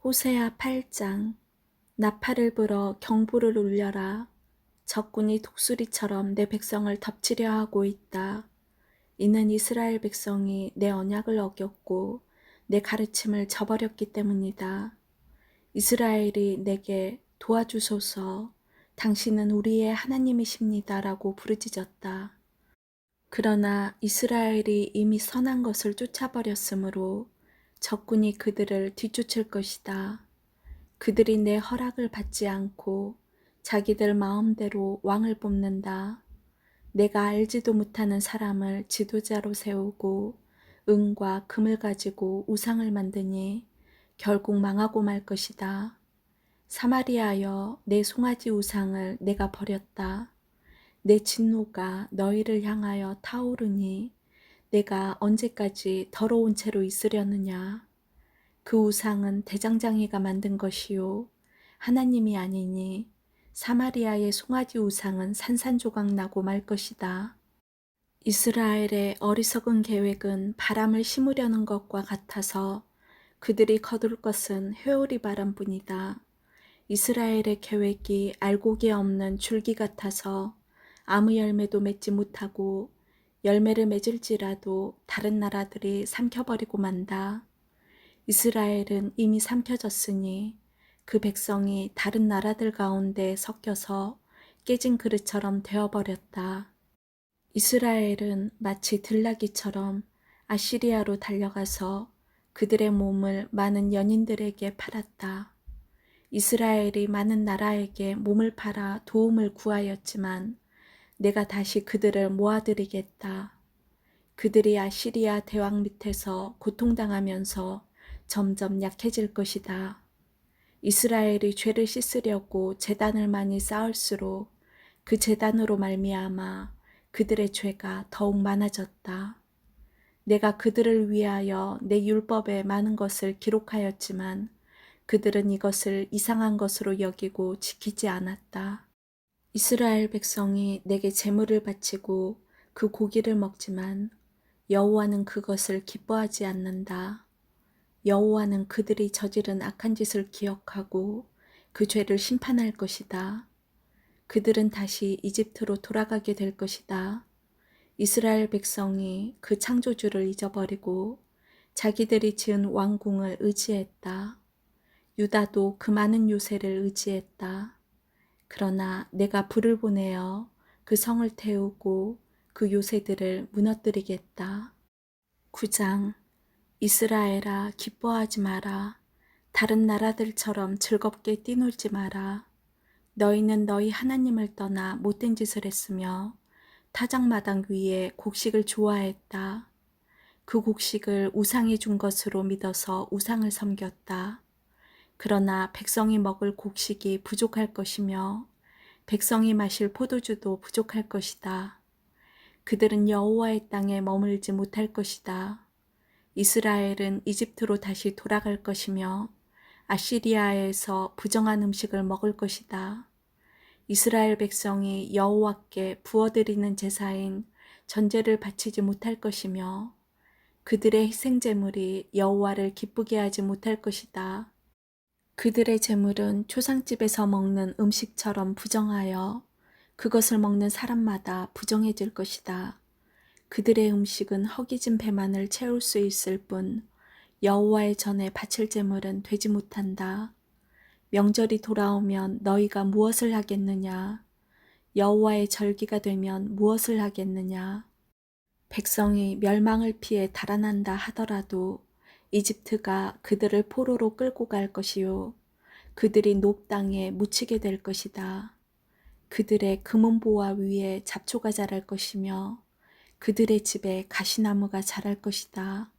호세아 8장. 나팔을 불어 경보를 울려라. 적군이 독수리처럼 내 백성을 덮치려 하고 있다. 이는 이스라엘 백성이 내 언약을 어겼고 내 가르침을 저버렸기 때문이다. 이스라엘이 내게 도와주소서, 당신은 우리의 하나님이십니다 라고 부르짖었다. 그러나 이스라엘이 이미 선한 것을 쫓아버렸으므로 적군이 그들을 뒤쫓을 것이다. 그들이 내 허락을 받지 않고 자기들 마음대로 왕을 뽑는다. 내가 알지도 못하는 사람을 지도자로 세우고 은과 금을 가지고 우상을 만드니 결국 망하고 말 것이다. 사마리아여, 내 송아지 우상을 내가 버렸다. 내 진노가 너희를 향하여 타오르니 내가 언제까지 더러운 채로 있으려느냐. 그 우상은 대장장이가 만든 것이요 하나님이 아니니 사마리아의 송아지 우상은 산산조각 나고 말 것이다. 이스라엘의 어리석은 계획은 바람을 심으려는 것과 같아서 그들이 거둘 것은 회오리 바람뿐이다. 이스라엘의 계획이 알곡이 없는 줄기 같아서 아무 열매도 맺지 못하고 열매를 맺을지라도 다른 나라들이 삼켜버리고 만다. 이스라엘은 이미 삼켜졌으니 그 백성이 다른 나라들 가운데 섞여서 깨진 그릇처럼 되어버렸다. 이스라엘은 마치 들나귀처럼 아시리아로 달려가서 그들의 몸을 많은 연인들에게 팔았다. 이스라엘이 많은 나라에게 몸을 팔아 도움을 구하였지만 내가 다시 그들을 모아들이겠다. 그들이 아시리아 대왕 밑에서 고통당하면서 점점 약해질 것이다. 이스라엘이 죄를 씻으려고 제단을 많이 쌓을수록 그 제단으로 말미암아 그들의 죄가 더욱 많아졌다. 내가 그들을 위하여 내 율법에 많은 것을 기록하였지만 그들은 이것을 이상한 것으로 여기고 지키지 않았다. 이스라엘 백성이 내게 제물을 바치고 그 고기를 먹지만 여호와는 그것을 기뻐하지 않는다. 여호와는 그들이 저지른 악한 짓을 기억하고 그 죄를 심판할 것이다. 그들은 다시 이집트로 돌아가게 될 것이다. 이스라엘 백성이 그 창조주를 잊어버리고 자기들이 지은 왕궁을 의지했다. 유다도 그 많은 요새를 의지했다. 그러나 내가 불을 보내어 그 성을 태우고 그 요새들을 무너뜨리겠다. 9장. 이스라엘아, 기뻐하지 마라. 다른 나라들처럼 즐겁게 뛰놀지 마라. 너희는 너희 하나님을 떠나 못된 짓을 했으며 타작마당 위에 곡식을 좋아했다. 그 곡식을 우상이 준 것으로 믿어서 우상을 섬겼다. 그러나 백성이 먹을 곡식이 부족할 것이며 백성이 마실 포도주도 부족할 것이다. 그들은 여호와의 땅에 머물지 못할 것이다. 이스라엘은 이집트로 다시 돌아갈 것이며 아시리아에서 부정한 음식을 먹을 것이다. 이스라엘 백성이 여호와께 부어드리는 제사인 전제를 바치지 못할 것이며 그들의 희생제물이 여호와를 기쁘게 하지 못할 것이다. 그들의 제물은 초상집에서 먹는 음식처럼 부정하여 그것을 먹는 사람마다 부정해질 것이다. 그들의 음식은 허기진 배만을 채울 수 있을 뿐 여호와의 전에 바칠 제물은 되지 못한다. 명절이 돌아오면 너희가 무엇을 하겠느냐? 여호와의 절기가 되면 무엇을 하겠느냐? 백성이 멸망을 피해 달아난다 하더라도 이집트가 그들을 포로로 끌고 갈 것이요 그들이 녹 땅에 묻히게 될 것이다. 그들의 금은보화 위에 잡초가 자랄 것이며 그들의 집에 가시나무가 자랄 것이다.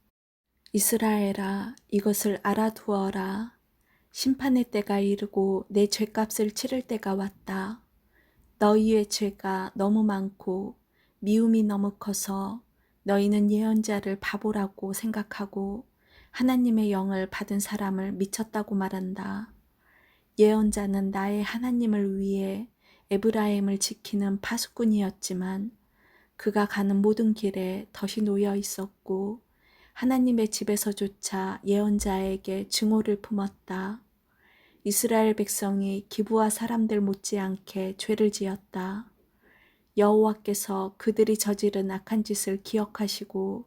이스라엘아, 이것을 알아두어라. 심판의 때가 이르고 내 죄값을 치를 때가 왔다. 너희의 죄가 너무 많고 미움이 너무 커서 너희는 예언자를 바보라고 생각하고 하나님의 영을 받은 사람을 미쳤다고 말한다. 예언자는 나의 하나님을 위해 에브라임을 지키는 파수꾼이었지만 그가 가는 모든 길에 덫이 놓여 있었고 하나님의 집에서조차 예언자에게 증오를 품었다. 이스라엘 백성이 기브아 사람들 못지않게 죄를 지었다. 여호와께서 그들이 저지른 악한 짓을 기억하시고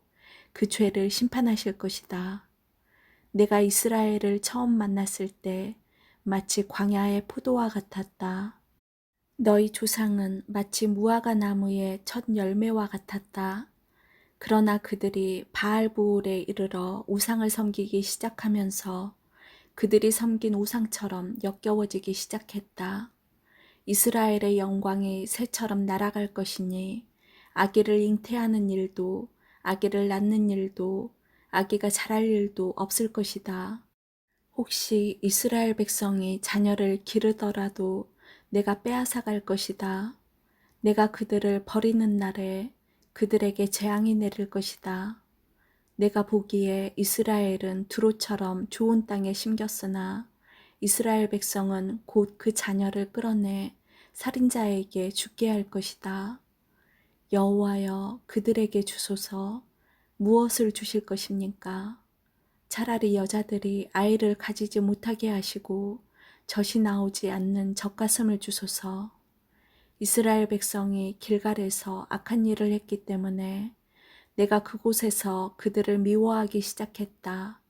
그 죄를 심판하실 것이다. 내가 이스라엘을 처음 만났을 때 마치 광야의 포도와 같았다. 너희 조상은 마치 무화과 나무의 첫 열매와 같았다. 그러나 그들이 바알브올에 이르러 우상을 섬기기 시작하면서 그들이 섬긴 우상처럼 역겨워지기 시작했다. 이스라엘의 영광이 새처럼 날아갈 것이니 아기를 잉태하는 일도 아기를 낳는 일도 아기가 자랄 일도 없을 것이다. 혹시 이스라엘 백성이 자녀를 기르더라도 내가 빼앗아갈 것이다. 내가 그들을 버리는 날에 그들에게 재앙이 내릴 것이다. 내가 보기에 이스라엘은 두로처럼 좋은 땅에 심겼으나 이스라엘 백성은 곧 그 자녀를 끌어내 살인자에게 죽게 할 것이다. 여호와여, 그들에게 주소서. 무엇을 주실 것입니까? 차라리 여자들이 아이를 가지지 못하게 하시고 젖이 나오지 않는 젖가슴을 주소서. 이스라엘 백성이 길갈에서 악한 일을 했기 때문에 내가 그곳에서 그들을 미워하기 시작했다.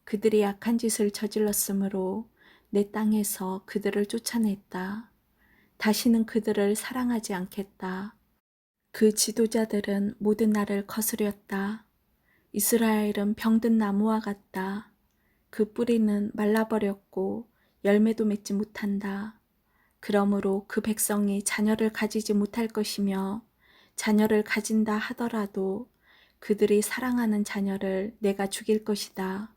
그들이 악한 짓을 저질렀으므로 내 땅에서 그들을 쫓아냈다. 다시는 그들을 사랑하지 않겠다. 그 지도자들은 모든 나를 거스렸다. 이스라엘은 병든 나무와 같다. 그 뿌리는 말라버렸고 열매도 맺지 못한다. 그러므로 그 백성이 자녀를 가지지 못할 것이며 자녀를 가진다 하더라도 그들이 사랑하는 자녀를 내가 죽일 것이다.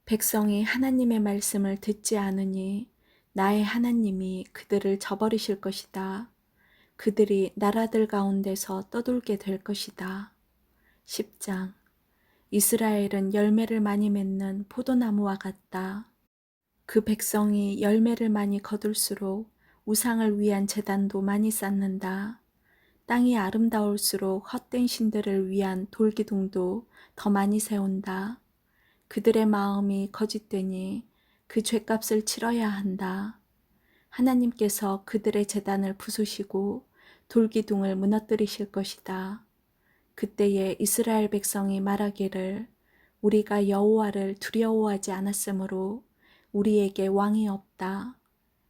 백성이 하나님의 말씀을 듣지 않으니 나의 하나님이 그들을 저버리실 것이다. 그들이 나라들 가운데서 떠돌게 될 것이다. 10장. 이스라엘은 열매를 많이 맺는 포도나무와 같다. 그 백성이 열매를 많이 거둘수록 우상을 위한 제단도 많이 쌓는다. 땅이 아름다울수록 헛된 신들을 위한 돌기둥도 더 많이 세운다. 그들의 마음이 거짓되니 그 죗값을 치러야 한다. 하나님께서 그들의 제단을 부수시고 돌기둥을 무너뜨리실 것이다. 그때에 이스라엘 백성이 말하기를 우리가 여호와를 두려워하지 않았으므로 우리에게 왕이 없다.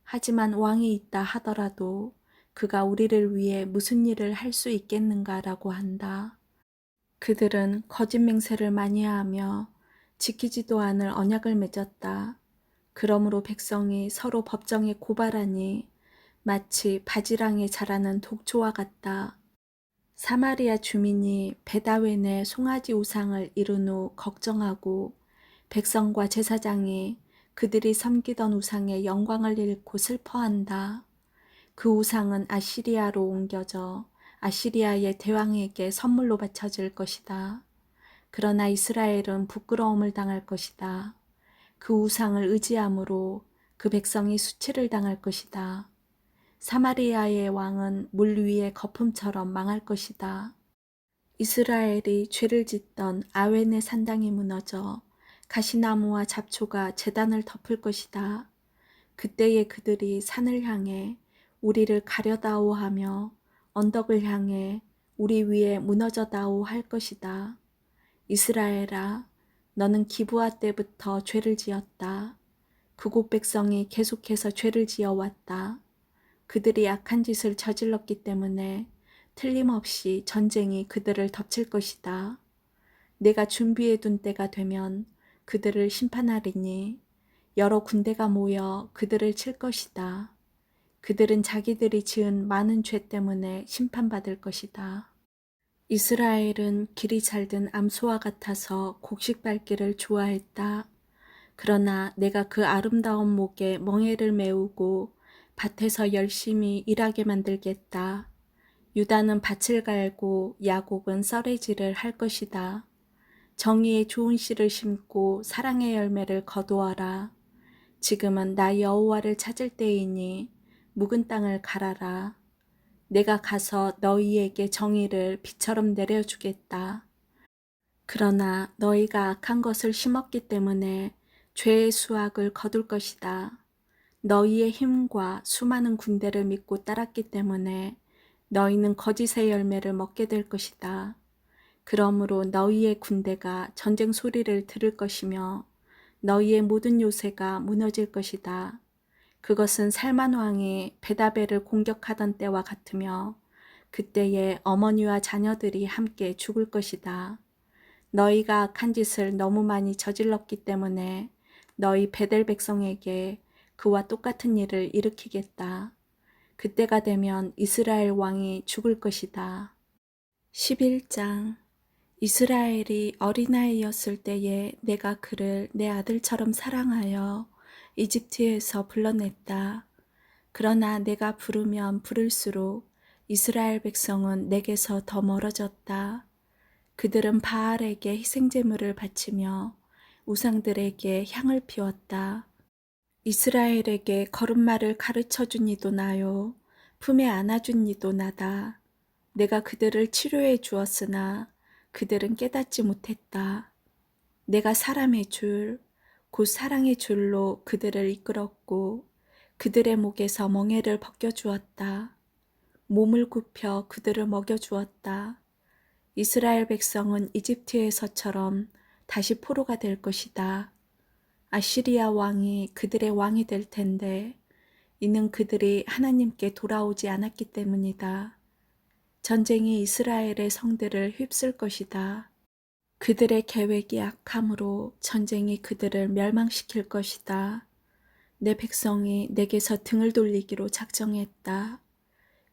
하지만 왕이 있다 하더라도 그가 우리를 위해 무슨 일을 할 수 있겠는가라고 한다. 그들은 거짓 맹세를 많이 하며 지키지도 않을 언약을 맺었다. 그러므로 백성이 서로 법정에 고발하니 마치 바지랑에 자라는 독초와 같다. 사마리아 주민이 베다웬의 송아지 우상을 이룬 후 걱정하고 백성과 제사장이 그들이 섬기던 우상의 영광을 잃고 슬퍼한다. 그 우상은 아시리아로 옮겨져 아시리아의 대왕에게 선물로 바쳐질 것이다. 그러나 이스라엘은 부끄러움을 당할 것이다. 그 우상을 의지함으로 그 백성이 수치를 당할 것이다. 사마리아의 왕은 물 위의 거품처럼 망할 것이다. 이스라엘이 죄를 짓던 아웬의 산당이 무너져 가시나무와 잡초가 제단을 덮을 것이다. 그때에 그들이 산을 향해 우리를 가려다오 하며 언덕을 향해 우리 위에 무너져다오 할 것이다. 이스라엘아, 너는 기브아 때부터 죄를 지었다. 그곳 백성이 계속해서 죄를 지어왔다. 그들이 악한 짓을 저질렀기 때문에 틀림없이 전쟁이 그들을 덮칠 것이다. 내가 준비해둔 때가 되면 그들을 심판하리니 여러 군대가 모여 그들을 칠 것이다. 그들은 자기들이 지은 많은 죄 때문에 심판받을 것이다. 이스라엘은 길이 잘든 암소와 같아서 곡식 밟기를 좋아했다. 그러나 내가 그 아름다운 목에 멍에를 메우고 밭에서 열심히 일하게 만들겠다. 유다는 밭을 갈고 야곱은 썰매질을 할 것이다. 정의의 좋은 씨를 심고 사랑의 열매를 거두어라. 지금은 나 여호와를 찾을 때이니 묵은 땅을 갈아라. 내가 가서 너희에게 정의를 비처럼 내려주겠다. 그러나 너희가 악한 것을 심었기 때문에 죄의 수확을 거둘 것이다. 너희의 힘과 수많은 군대를 믿고 따랐기 때문에 너희는 거짓의 열매를 먹게 될 것이다. 그러므로 너희의 군대가 전쟁 소리를 들을 것이며 너희의 모든 요새가 무너질 것이다. 그것은 살만 왕이 베다벨을 공격하던 때와 같으며 그때에 어머니와 자녀들이 함께 죽을 것이다. 너희가 악한 짓을 너무 많이 저질렀기 때문에 너희 베델 백성에게 그와 똑같은 일을 일으키겠다. 그때가 되면 이스라엘 왕이 죽을 것이다. 11장. 이스라엘이 어린아이였을 때에 내가 그를 내 아들처럼 사랑하여 이집트에서 불러냈다. 그러나 내가 부르면 부를수록 이스라엘 백성은 내게서 더 멀어졌다. 그들은 바알에게 희생제물을 바치며 우상들에게 향을 피웠다. 이스라엘에게 걸음마를 가르쳐준 이도 나요. 품에 안아준 이도 나다. 내가 그들을 치료해 주었으나 그들은 깨닫지 못했다. 내가 사람의 줄, 곧 사랑의 줄로 그들을 이끌었고 그들의 목에서 멍에를 벗겨주었다. 몸을 굽혀 그들을 먹여주었다. 이스라엘 백성은 이집트에서처럼 다시 포로가 될 것이다. 아시리아 왕이 그들의 왕이 될 텐데 이는 그들이 하나님께 돌아오지 않았기 때문이다. 전쟁이 이스라엘의 성들을 휩쓸 것이다. 그들의 계획이 악함으로 전쟁이 그들을 멸망시킬 것이다. 내 백성이 내게서 등을 돌리기로 작정했다.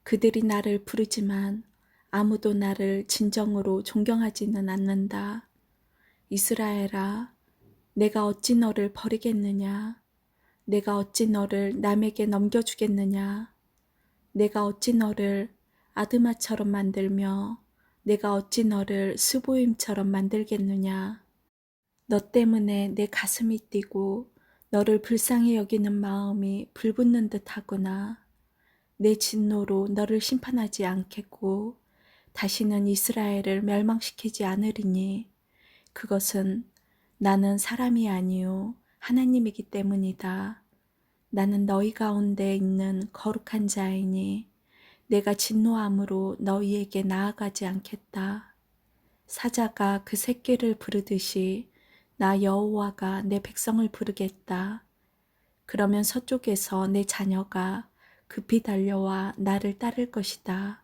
그들이 나를 부르지만 아무도 나를 진정으로 존경하지는 않는다. 이스라엘아, 내가 어찌 너를 버리겠느냐? 내가 어찌 너를 남에게 넘겨주겠느냐? 내가 어찌 너를 아드마처럼 만들며 내가 어찌 너를 스보임처럼 만들겠느냐? 너 때문에 내 가슴이 뛰고 너를 불쌍히 여기는 마음이 불붙는 듯 하구나. 내 진노로 너를 심판하지 않겠고 다시는 이스라엘을 멸망시키지 않으리니 그것은 나는 사람이 아니요 하나님이기 때문이다. 나는 너희 가운데 있는 거룩한 자이니 내가 진노함으로 너희에게 나아가지 않겠다. 사자가 그 새끼를 부르듯이 나 여호와가 내 백성을 부르겠다. 그러면 서쪽에서 내 자녀가 급히 달려와 나를 따를 것이다.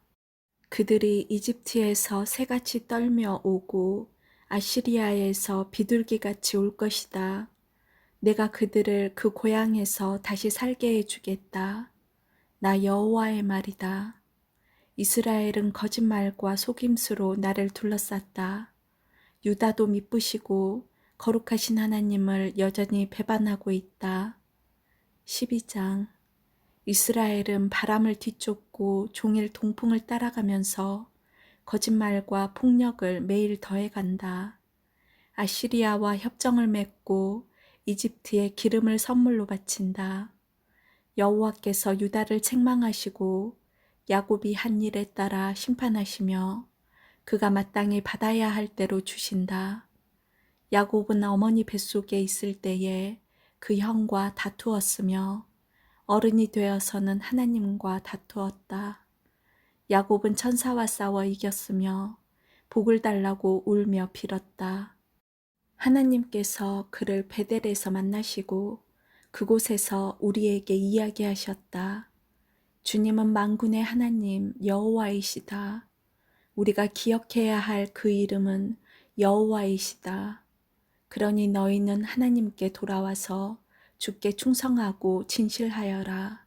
그들이 이집트에서 새같이 떨며 오고 아시리아에서 비둘기같이 올 것이다. 내가 그들을 그 고향에서 다시 살게 해주겠다. 나 여호와의 말이다. 이스라엘은 거짓말과 속임수로 나를 둘러쌌다. 유다도 미쁘시고 거룩하신 하나님을 여전히 배반하고 있다. 12장. 이스라엘은 바람을 뒤쫓고 종일 동풍을 따라가면서 거짓말과 폭력을 매일 더해간다. 아시리아와 협정을 맺고 이집트에 기름을 선물로 바친다. 여호와께서 유다를 책망하시고 야곱이 한 일에 따라 심판하시며 그가 마땅히 받아야 할 대로 주신다. 야곱은 어머니 뱃속에 있을 때에 그 형과 다투었으며 어른이 되어서는 하나님과 다투었다. 야곱은 천사와 싸워 이겼으며 복을 달라고 울며 빌었다. 하나님께서 그를 베델에서 만나시고 그곳에서 우리에게 이야기하셨다. 주님은 만군의 하나님 여호와이시다. 우리가 기억해야 할 그 이름은 여호와이시다. 그러니 너희는 하나님께 돌아와서 주께 충성하고 진실하여라.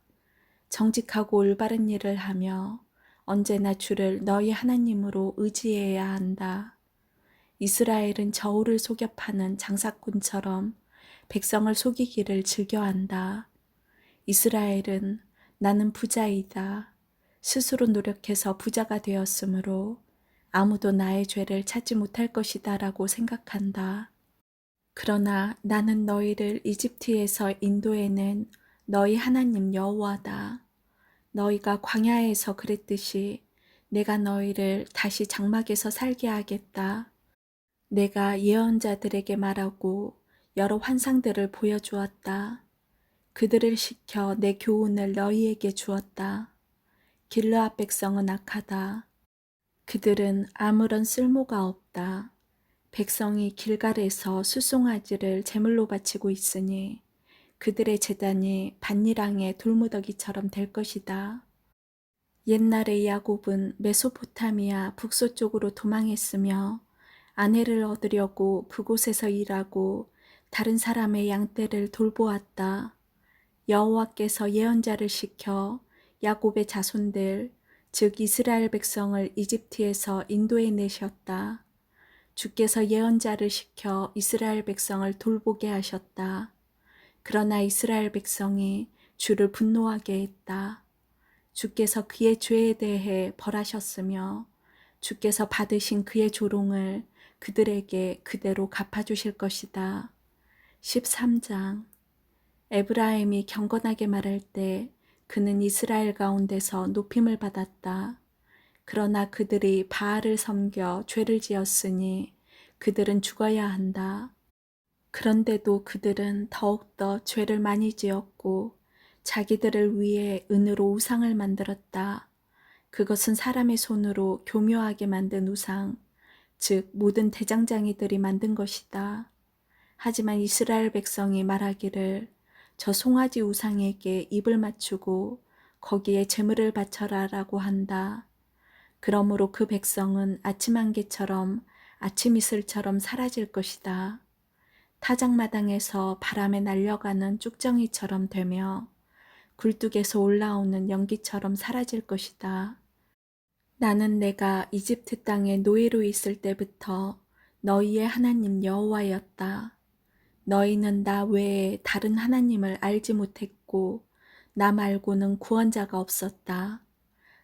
정직하고 올바른 일을 하며 언제나 주를 너희 하나님으로 의지해야 한다. 이스라엘은 저울을 속여 파는 장사꾼처럼 백성을 속이기를 즐겨한다. 이스라엘은 나는 부자이다. 스스로 노력해서 부자가 되었으므로 아무도 나의 죄를 찾지 못할 것이다 라고 생각한다. 그러나 나는 너희를 이집트에서 인도해낸 너희 하나님 여호와다. 너희가 광야에서 그랬듯이 내가 너희를 다시 장막에서 살게 하겠다. 내가 예언자들에게 말하고 여러 환상들을 보여주었다. 그들을 시켜 내 교훈을 너희에게 주었다. 길르앗 백성은 악하다. 그들은 아무런 쓸모가 없다. 백성이 길갈에서 숫송아지를 제물로 바치고 있으니 그들의 제단이 밭일항의 돌무더기처럼 될 것이다. 옛날에 야곱은 메소포타미아 북서쪽으로 도망했으며 아내를 얻으려고 그곳에서 일하고 다른 사람의 양떼를 돌보았다. 여호와께서 예언자를 시켜 야곱의 자손들, 즉 이스라엘 백성을 이집트에서 인도해 내셨다. 주께서 예언자를 시켜 이스라엘 백성을 돌보게 하셨다. 그러나 이스라엘 백성이 주를 분노하게 했다. 주께서 그의 죄에 대해 벌하셨으며 주께서 받으신 그의 조롱을 그들에게 그대로 갚아주실 것이다. 13장. 에브라임이 경건하게 말할 때 그는 이스라엘 가운데서 높임을 받았다. 그러나 그들이 바알을 섬겨 죄를 지었으니 그들은 죽어야 한다. 그런데도 그들은 더욱더 죄를 많이 지었고 자기들을 위해 은으로 우상을 만들었다. 그것은 사람의 손으로 교묘하게 만든 우상, 즉 모든 대장장이들이 만든 것이다. 하지만 이스라엘 백성이 말하기를 저 송아지 우상에게 입을 맞추고 거기에 제물을 바쳐라 라고 한다. 그러므로 그 백성은 아침 안개처럼 아침 이슬처럼 사라질 것이다. 타작마당에서 바람에 날려가는 쭉정이처럼 되며 굴뚝에서 올라오는 연기처럼 사라질 것이다. 나는 내가 이집트 땅에 노예로 있을 때부터 너희의 하나님 여호와였다. 너희는 나 외에 다른 하나님을 알지 못했고 나 말고는 구원자가 없었다.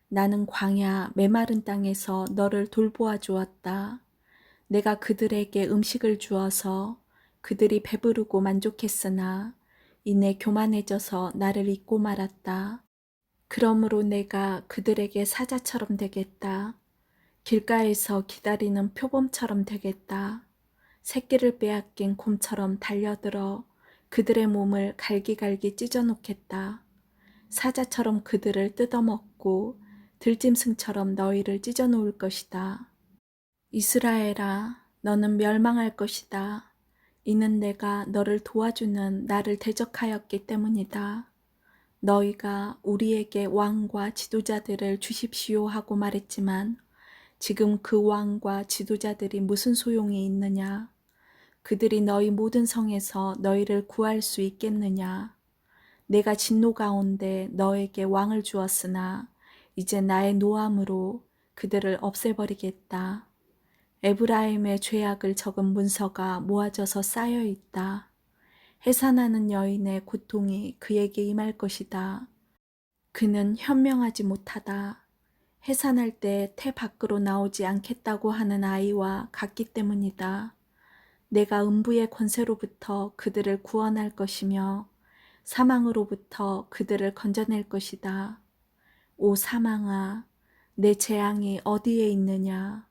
나는 광야 메마른 땅에서 너를 돌보아 주었다. 내가 그들에게 음식을 주어서 그들이 배부르고 만족했으나 이내 교만해져서 나를 잊고 말았다. 그러므로 내가 그들에게 사자처럼 되겠다. 길가에서 기다리는 표범처럼 되겠다. 새끼를 빼앗긴 곰처럼 달려들어 그들의 몸을 갈기갈기 찢어놓겠다. 사자처럼 그들을 뜯어먹고 들짐승처럼 너희를 찢어놓을 것이다. 이스라엘아, 너는 멸망할 것이다. 이는 내가 너를 도와주는 나를 대적하였기 때문이다. 너희가 우리에게 왕과 지도자들을 주십시오 하고 말했지만 지금 그 왕과 지도자들이 무슨 소용이 있느냐? 그들이 너희 모든 성에서 너희를 구할 수 있겠느냐? 내가 진노 가운데 너에게 왕을 주었으나 이제 나의 노함으로 그들을 없애버리겠다. 에브라임의 죄악을 적은 문서가 모아져서 쌓여 있다. 해산하는 여인의 고통이 그에게 임할 것이다. 그는 현명하지 못하다. 해산할 때 태 밖으로 나오지 않겠다고 하는 아이와 같기 때문이다. 내가 음부의 권세로부터 그들을 구원할 것이며 사망으로부터 그들을 건져낼 것이다. 오 사망아, 내 재앙이 어디에 있느냐?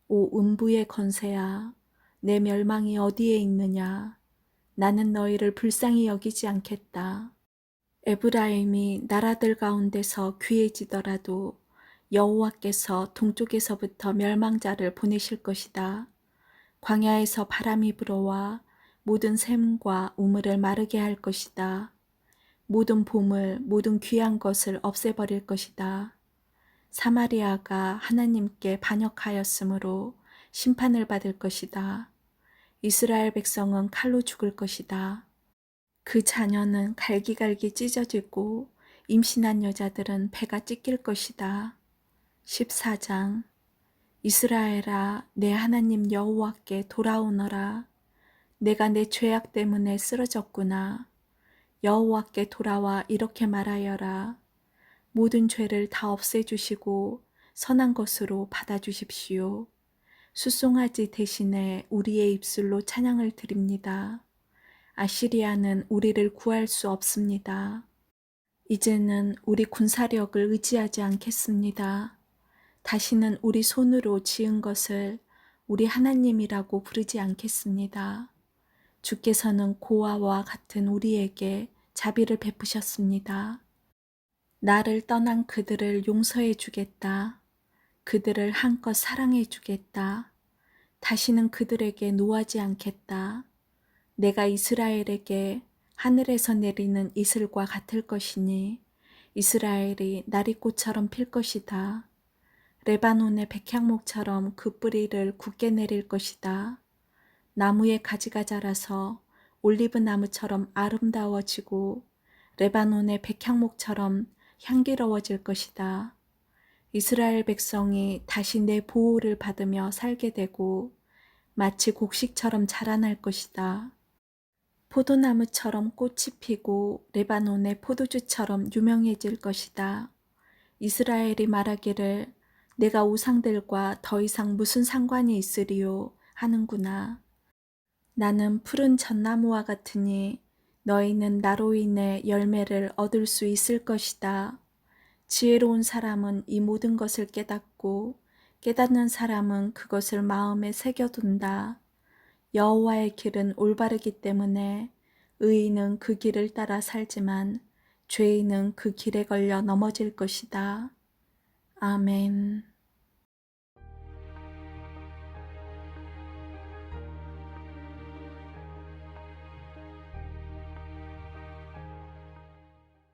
오 음부의 권세야, 내 멸망이 어디에 있느냐? 나는 너희를 불쌍히 여기지 않겠다. 에브라임이 나라들 가운데서 귀해지더라도 여호와께서 동쪽에서부터 멸망자를 보내실 것이다. 광야에서 바람이 불어와 모든 샘과 우물을 마르게 할 것이다. 모든 보물, 모든 귀한 것을 없애버릴 것이다. 사마리아가 하나님께 반역하였으므로 심판을 받을 것이다. 이스라엘 백성은 칼로 죽을 것이다. 그 자녀는 갈기갈기 찢어지고 임신한 여자들은 배가 찢길 것이다. 14장. 이스라엘아, 내 하나님 여호와께 돌아오너라. 내가 내 죄악 때문에 쓰러졌구나. 여호와께 돌아와 이렇게 말하여라. 모든 죄를 다 없애주시고 선한 것으로 받아주십시오. 숫송아지 대신에 우리의 입술로 찬양을 드립니다. 아시리아는 우리를 구할 수 없습니다. 이제는 우리 군사력을 의지하지 않겠습니다. 다시는 우리 손으로 지은 것을 우리 하나님이라고 부르지 않겠습니다. 주께서는 고아와 같은 우리에게 자비를 베푸셨습니다. 나를 떠난 그들을 용서해 주겠다. 그들을 한껏 사랑해 주겠다. 다시는 그들에게 노하지 않겠다. 내가 이스라엘에게 하늘에서 내리는 이슬과 같을 것이니 이스라엘이 나리꽃처럼 필 것이다. 레바논의 백향목처럼 그 뿌리를 굳게 내릴 것이다. 나무의 가지가 자라서 올리브 나무처럼 아름다워지고 레바논의 백향목처럼 향기로워질 것이다. 이스라엘 백성이 다시 내 보호를 받으며 살게 되고 마치 곡식처럼 자라날 것이다. 포도나무처럼 꽃이 피고 레바논의 포도주처럼 유명해질 것이다. 이스라엘이 말하기를 내가 우상들과 더 이상 무슨 상관이 있으리요 하는구나. 나는 푸른 잣나무와 같으니 너희는 나로 인해 열매를 얻을 수 있을 것이다. 지혜로운 사람은 이 모든 것을 깨닫고 깨닫는 사람은 그것을 마음에 새겨둔다. 여호와의 길은 올바르기 때문에 의인은 그 길을 따라 살지만 죄인은 그 길에 걸려 넘어질 것이다. 아멘.